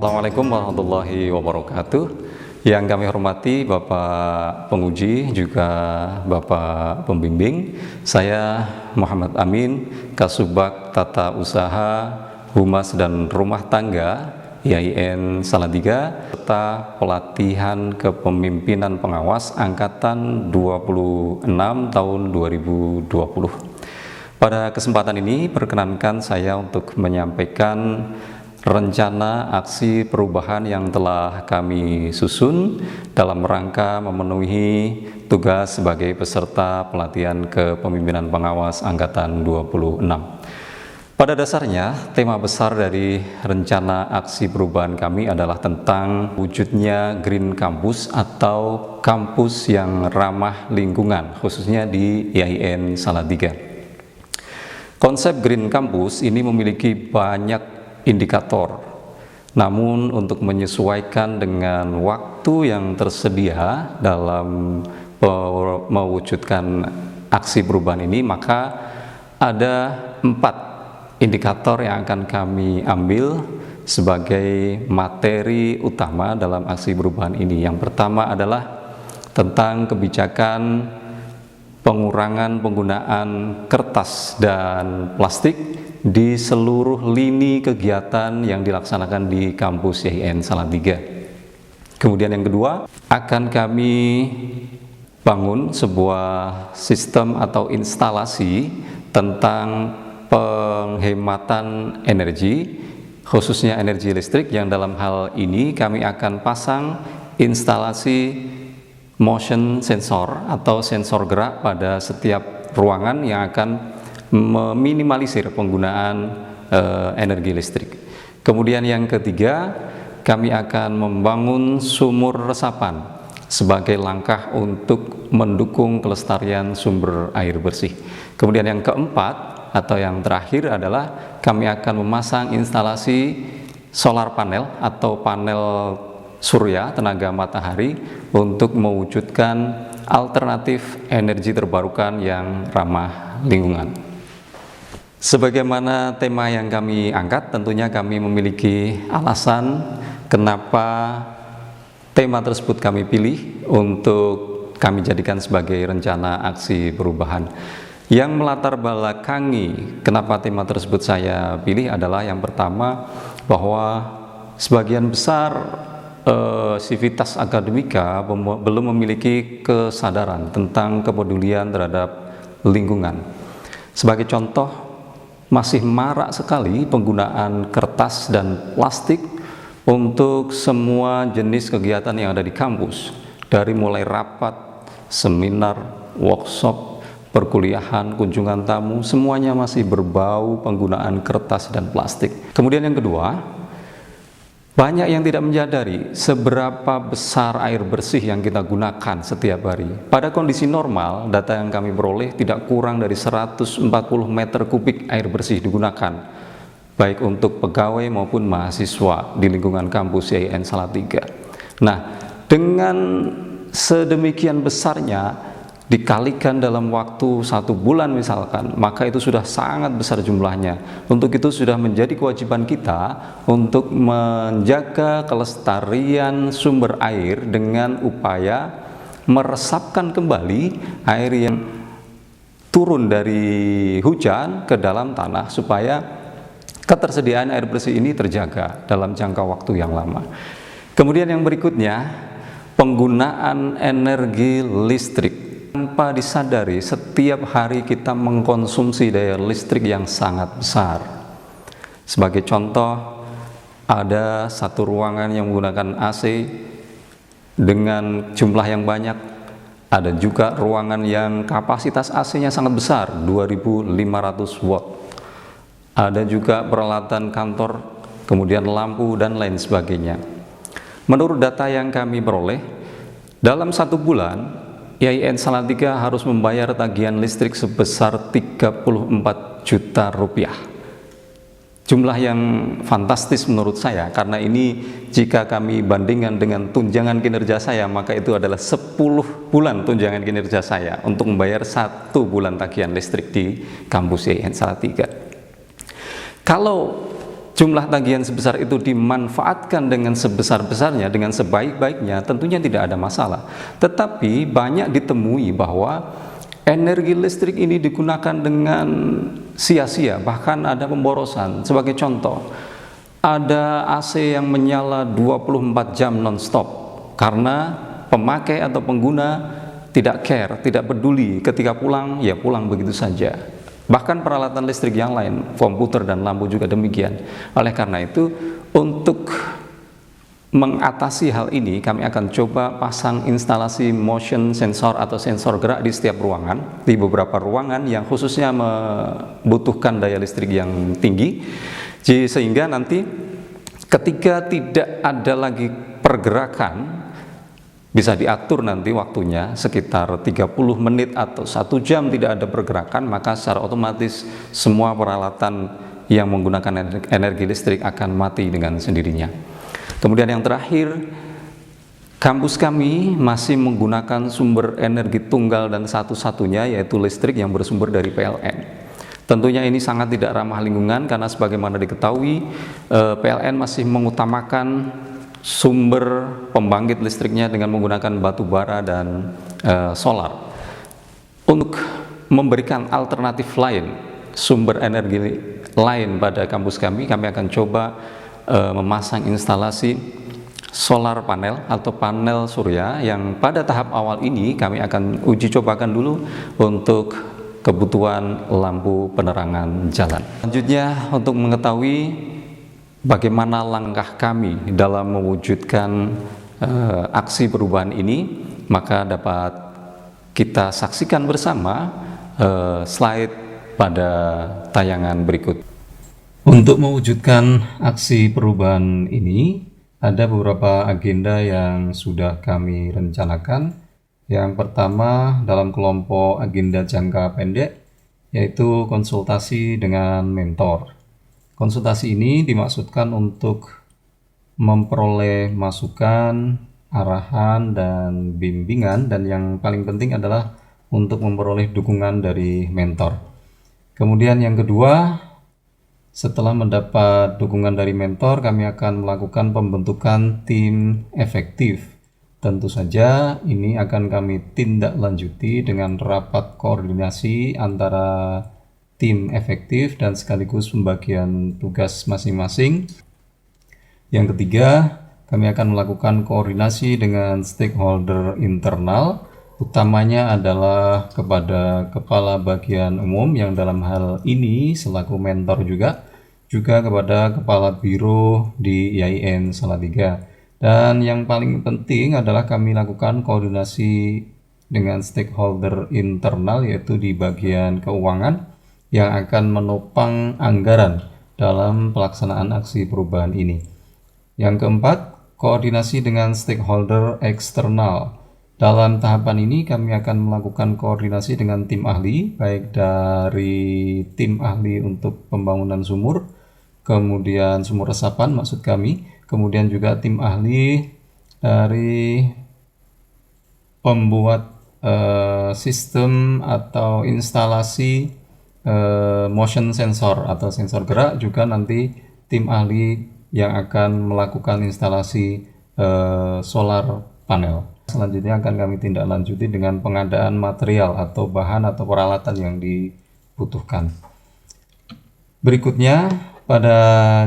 Assalamualaikum warahmatullahi wabarakatuh. Yang kami hormati Bapak Penguji, juga Bapak Pembimbing. Saya Muhammad Amin, Kasubag Tata Usaha, Humas dan Rumah Tangga IAIN Salatiga, serta pelatihan kepemimpinan pengawas Angkatan 26 tahun 2020. Pada kesempatan ini, perkenankan saya untuk menyampaikan rencana aksi perubahan yang telah kami susun dalam rangka memenuhi tugas sebagai peserta pelatihan kepemimpinan pengawas Angkatan 26. Pada dasarnya, tema besar dari rencana aksi perubahan kami adalah tentang wujudnya Green Campus atau kampus yang ramah lingkungan, khususnya di IAIN Salatiga. Konsep Green Campus ini memiliki banyak indikator, namun untuk menyesuaikan dengan waktu yang tersedia dalam mewujudkan aksi perubahan ini, maka ada 4 indikator yang akan kami ambil sebagai materi utama dalam aksi perubahan ini. Yang pertama adalah tentang kebijakan pengurangan penggunaan kertas dan plastik di seluruh lini kegiatan yang dilaksanakan di kampus IAIN Salatiga. Kemudian yang kedua, akan kami bangun sebuah sistem atau instalasi tentang penghematan energi, khususnya energi listrik, yang dalam hal ini kami akan pasang instalasi motion sensor atau sensor gerak pada setiap ruangan yang akan meminimalisir penggunaan energi listrik. Kemudian yang ketiga, kami akan membangun sumur resapan sebagai langkah untuk mendukung kelestarian sumber air bersih. Kemudian yang keempat atau yang terakhir adalah kami akan memasang instalasi solar panel atau panel surya tenaga matahari untuk mewujudkan alternatif energi terbarukan yang ramah lingkungan. Sebagaimana tema yang kami angkat, tentunya kami memiliki alasan kenapa tema tersebut kami pilih untuk kami jadikan sebagai rencana aksi perubahan. Yang melatar belakangi kenapa tema tersebut saya pilih adalah yang pertama, bahwa sebagian besar sivitas akademika belum memiliki kesadaran tentang kepedulian terhadap lingkungan. Sebagai contoh, masih marak sekali penggunaan kertas dan plastik untuk semua jenis kegiatan yang ada di kampus, dari mulai rapat, seminar, workshop, perkuliahan, kunjungan tamu, semuanya masih berbau penggunaan kertas dan plastik. Kemudian yang kedua, banyak yang tidak menyadari seberapa besar air bersih yang kita gunakan setiap hari. Pada kondisi normal, data yang kami peroleh tidak kurang dari 140 meter kubik air bersih digunakan, baik untuk pegawai maupun mahasiswa di lingkungan kampus IAIN Salatiga. Nah, dengan sedemikian besarnya, dikalikan dalam waktu 1 bulan misalkan, maka itu sudah sangat besar jumlahnya. Untuk itu sudah menjadi kewajiban kita untuk menjaga kelestarian sumber air dengan upaya meresapkan kembali air yang turun dari hujan ke dalam tanah, supaya ketersediaan air bersih ini terjaga dalam jangka waktu yang lama. Kemudian yang berikutnya, penggunaan energi listrik. Tanpa disadari, setiap hari kita mengkonsumsi daya listrik yang sangat besar. Sebagai contoh, ada satu ruangan yang menggunakan AC dengan jumlah yang banyak. Ada juga ruangan yang kapasitas AC-nya sangat besar, 2500 watt. Ada juga peralatan kantor, kemudian lampu dan lain sebagainya. Menurut data yang kami peroleh, dalam 1 bulan IAIN Salatiga harus membayar tagihan listrik sebesar 34 juta rupiah. Jumlah yang fantastis menurut saya, karena ini jika kami bandingkan dengan tunjangan kinerja saya, maka itu adalah 10 bulan tunjangan kinerja saya untuk membayar 1 bulan tagihan listrik di kampus IAIN Salatiga. Kalau jumlah tagihan sebesar itu dimanfaatkan dengan sebesar-besarnya, dengan sebaik-baiknya, tentunya tidak ada masalah. Tetapi banyak ditemui bahwa energi listrik ini digunakan dengan sia-sia, bahkan ada pemborosan. Sebagai contoh, ada AC yang menyala 24 jam non-stop karena pemakai atau pengguna tidak care, tidak peduli, ketika pulang, ya pulang begitu saja. Bahkan peralatan listrik yang lain, komputer dan lampu juga demikian. Oleh karena itu, untuk mengatasi hal ini, kami akan coba pasang instalasi motion sensor atau sensor gerak di setiap ruangan, di beberapa ruangan yang khususnya membutuhkan daya listrik yang tinggi, sehingga nanti ketika tidak ada lagi pergerakan, bisa diatur nanti waktunya sekitar 30 menit atau 1 jam tidak ada pergerakan, maka secara otomatis semua peralatan yang menggunakan energi listrik akan mati dengan sendirinya. Kemudian yang terakhir, kampus kami masih menggunakan sumber energi tunggal dan satu-satunya, yaitu listrik yang bersumber dari PLN. Tentunya ini sangat tidak ramah lingkungan karena sebagaimana diketahui, PLN masih mengutamakan sumber pembangkit listriknya dengan menggunakan batu bara dan solar. Untuk memberikan alternatif lain, sumber energi lain pada kampus kami akan coba memasang instalasi solar panel atau panel surya yang pada tahap awal ini kami akan uji cobakan dulu untuk kebutuhan lampu penerangan jalan. Selanjutnya, untuk mengetahui bagaimana langkah kami dalam mewujudkan aksi perubahan ini, maka dapat kita saksikan bersama slide pada tayangan berikut. Untuk mewujudkan aksi perubahan ini, ada beberapa agenda yang sudah kami rencanakan. Yang pertama, dalam kelompok agenda jangka pendek, yaitu konsultasi dengan mentor. Konsultasi ini dimaksudkan untuk memperoleh masukan, arahan, dan bimbingan, dan yang paling penting adalah untuk memperoleh dukungan dari mentor. Kemudian yang kedua, setelah mendapat dukungan dari mentor, kami akan melakukan pembentukan tim efektif. Tentu saja ini akan kami tindak lanjuti dengan rapat koordinasi antara tim efektif dan sekaligus pembagian tugas masing-masing. Yang ketiga, kami akan melakukan koordinasi dengan stakeholder internal, utamanya adalah kepada kepala bagian umum yang dalam hal ini selaku mentor juga kepada kepala biro di IAIN Salatiga. Dan yang paling penting adalah kami lakukan koordinasi dengan stakeholder internal, yaitu di bagian keuangan yang akan menopang anggaran dalam pelaksanaan aksi perubahan ini. Yang keempat, koordinasi dengan stakeholder eksternal. Dalam tahapan ini kami akan melakukan koordinasi dengan tim ahli, baik dari tim ahli untuk pembangunan sumur, kemudian sumur resapan maksud kami, kemudian juga tim ahli dari pembuat sistem atau instalasi motion sensor atau sensor gerak, juga nanti tim ahli yang akan melakukan instalasi solar panel. Selanjutnya akan kami tindak lanjuti dengan pengadaan material atau bahan atau peralatan yang dibutuhkan. Berikutnya, pada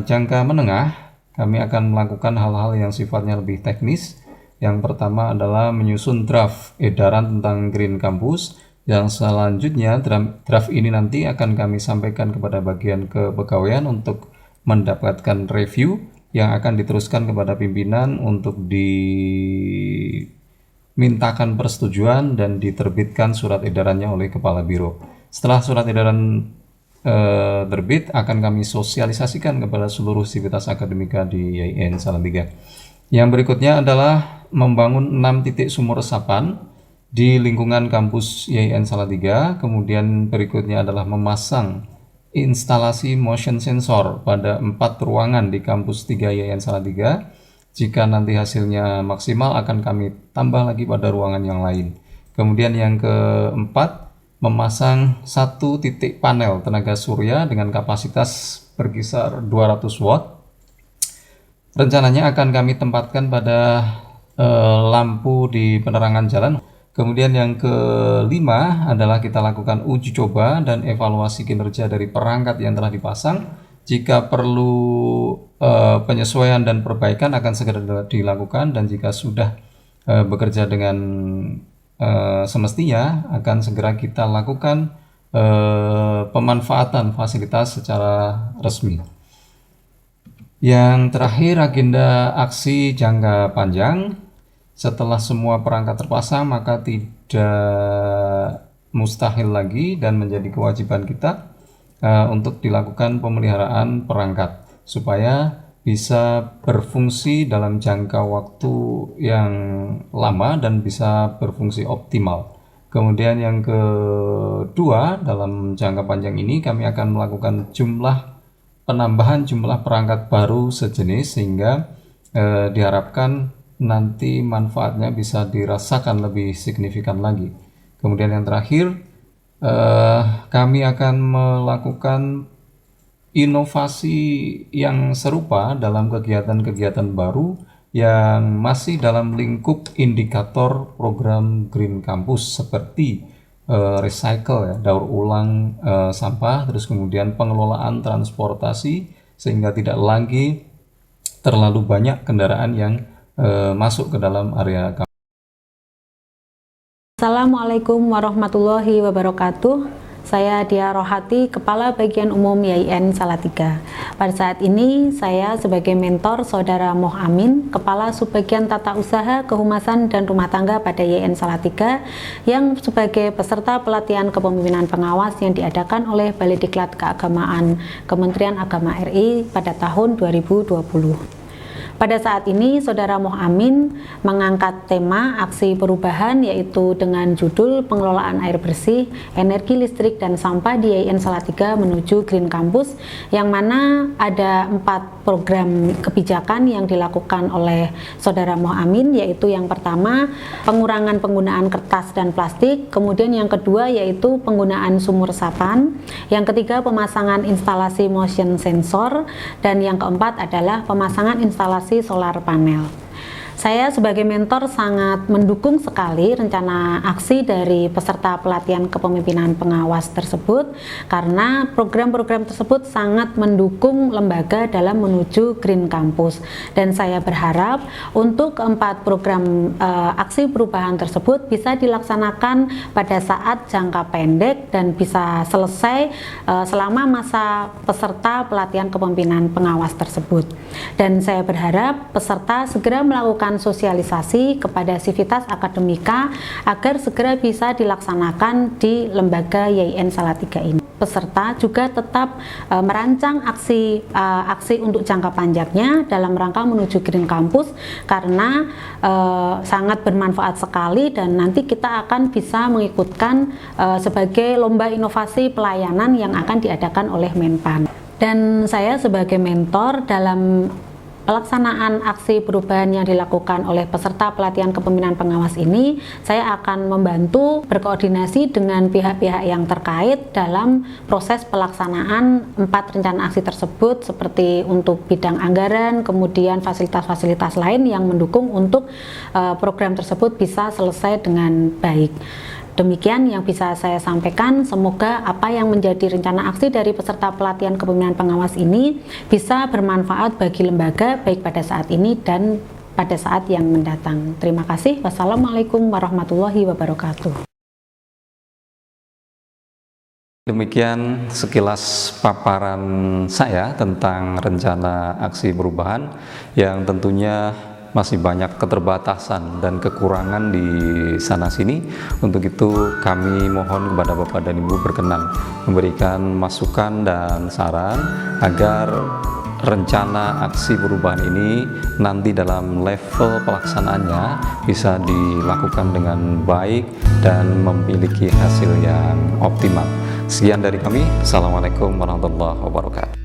jangka menengah, kami akan melakukan hal-hal yang sifatnya lebih teknis. Yang pertama adalah menyusun draft edaran tentang Green Campus. Yang selanjutnya, draft ini nanti akan kami sampaikan kepada bagian kepegawaian untuk mendapatkan review yang akan diteruskan kepada pimpinan untuk dimintakan persetujuan dan diterbitkan surat edarannya oleh Kepala Biro. Setelah surat edaran terbit, akan kami sosialisasikan kepada seluruh sivitas akademika di IAIN Salatiga. Yang berikutnya adalah membangun 6 titik sumur resapan di lingkungan kampus IAIN Salatiga. Kemudian berikutnya adalah memasang instalasi motion sensor pada 4 ruangan di kampus 3 IAIN Salatiga. Jika nanti hasilnya maksimal, akan kami tambah lagi pada ruangan yang lain. Kemudian yang keempat, memasang 1 titik panel tenaga surya dengan kapasitas berkisar 200 watt. Rencananya akan kami tempatkan pada lampu di penerangan jalan. Kemudian yang kelima adalah kita lakukan uji coba dan evaluasi kinerja dari perangkat yang telah dipasang. Jika perlu penyesuaian dan perbaikan akan segera dilakukan, dan jika sudah bekerja dengan semestinya akan segera kita lakukan pemanfaatan fasilitas secara resmi. Yang terakhir, agenda aksi jangka panjang. Setelah semua perangkat terpasang, maka tidak mustahil lagi dan menjadi kewajiban kita untuk dilakukan pemeliharaan perangkat supaya bisa berfungsi dalam jangka waktu yang lama dan bisa berfungsi optimal. Kemudian yang kedua, dalam jangka panjang ini kami akan melakukan penambahan jumlah perangkat baru sejenis sehingga diharapkan nanti manfaatnya bisa dirasakan lebih signifikan lagi. Kemudian yang terakhir, kami akan melakukan inovasi yang serupa dalam kegiatan-kegiatan baru yang masih dalam lingkup indikator program Green Campus seperti recycle, daur ulang sampah, terus kemudian pengelolaan transportasi sehingga tidak lagi terlalu banyak kendaraan yang masuk ke dalam area kampus. Assalamualaikum warahmatullahi wabarakatuh. Saya Dia Rohati, Kepala Bagian Umum YIN Salatiga. Pada saat ini saya sebagai mentor Saudara Moh Amin, Kepala Subbagian Tata Usaha, Kehumasan dan Rumah Tangga pada YIN Salatiga, yang sebagai peserta pelatihan kepemimpinan pengawas yang diadakan oleh Balediklat Keagamaan Kementerian Agama RI pada tahun 2020. Pada saat ini, Saudara Moh Amin mengangkat tema aksi perubahan, yaitu dengan judul Pengelolaan Air Bersih, Energi Listrik dan Sampah di YIN Salatiga menuju Green Campus, yang mana ada 4 program kebijakan yang dilakukan oleh Saudara Moh Amin, yaitu yang pertama, pengurangan penggunaan kertas dan plastik, kemudian yang kedua yaitu penggunaan sumur resapan, yang ketiga pemasangan instalasi motion sensor, dan yang keempat adalah pemasangan instalasi solar panel. Saya sebagai mentor sangat mendukung sekali rencana aksi dari peserta pelatihan kepemimpinan pengawas tersebut, karena program-program tersebut sangat mendukung lembaga dalam menuju Green Campus, dan saya berharap untuk keempat program aksi perubahan tersebut bisa dilaksanakan pada saat jangka pendek dan bisa selesai selama masa peserta pelatihan kepemimpinan pengawas tersebut. Dan saya berharap peserta segera melakukan sosialisasi kepada Sivitas Akademika agar segera bisa dilaksanakan di lembaga YIN Salatiga ini. Peserta juga tetap merancang aksi untuk jangka panjangnya dalam rangka menuju Green Campus, karena sangat bermanfaat sekali dan nanti kita akan bisa mengikutkan sebagai lomba inovasi pelayanan yang akan diadakan oleh Menpan. Dan saya sebagai mentor dalam pelaksanaan aksi perubahan yang dilakukan oleh peserta pelatihan kepemimpinan pengawas ini, saya akan membantu berkoordinasi dengan pihak-pihak yang terkait dalam proses pelaksanaan 4 rencana aksi tersebut, seperti untuk bidang anggaran, kemudian fasilitas-fasilitas lain yang mendukung untuk program tersebut bisa selesai dengan baik. Demikian yang bisa saya sampaikan. Semoga apa yang menjadi rencana aksi dari peserta pelatihan kepemimpinan pengawas ini bisa bermanfaat bagi lembaga baik pada saat ini dan pada saat yang mendatang. Terima kasih. Wassalamualaikum warahmatullahi wabarakatuh. Demikian sekilas paparan saya tentang rencana aksi perubahan yang tentunya masih banyak keterbatasan dan kekurangan di sana-sini. Untuk itu kami mohon kepada Bapak dan Ibu berkenan memberikan masukan dan saran agar rencana aksi perubahan ini nanti dalam level pelaksanaannya bisa dilakukan dengan baik dan memiliki hasil yang optimal. Sekian dari kami. Assalamualaikum warahmatullahi wabarakatuh.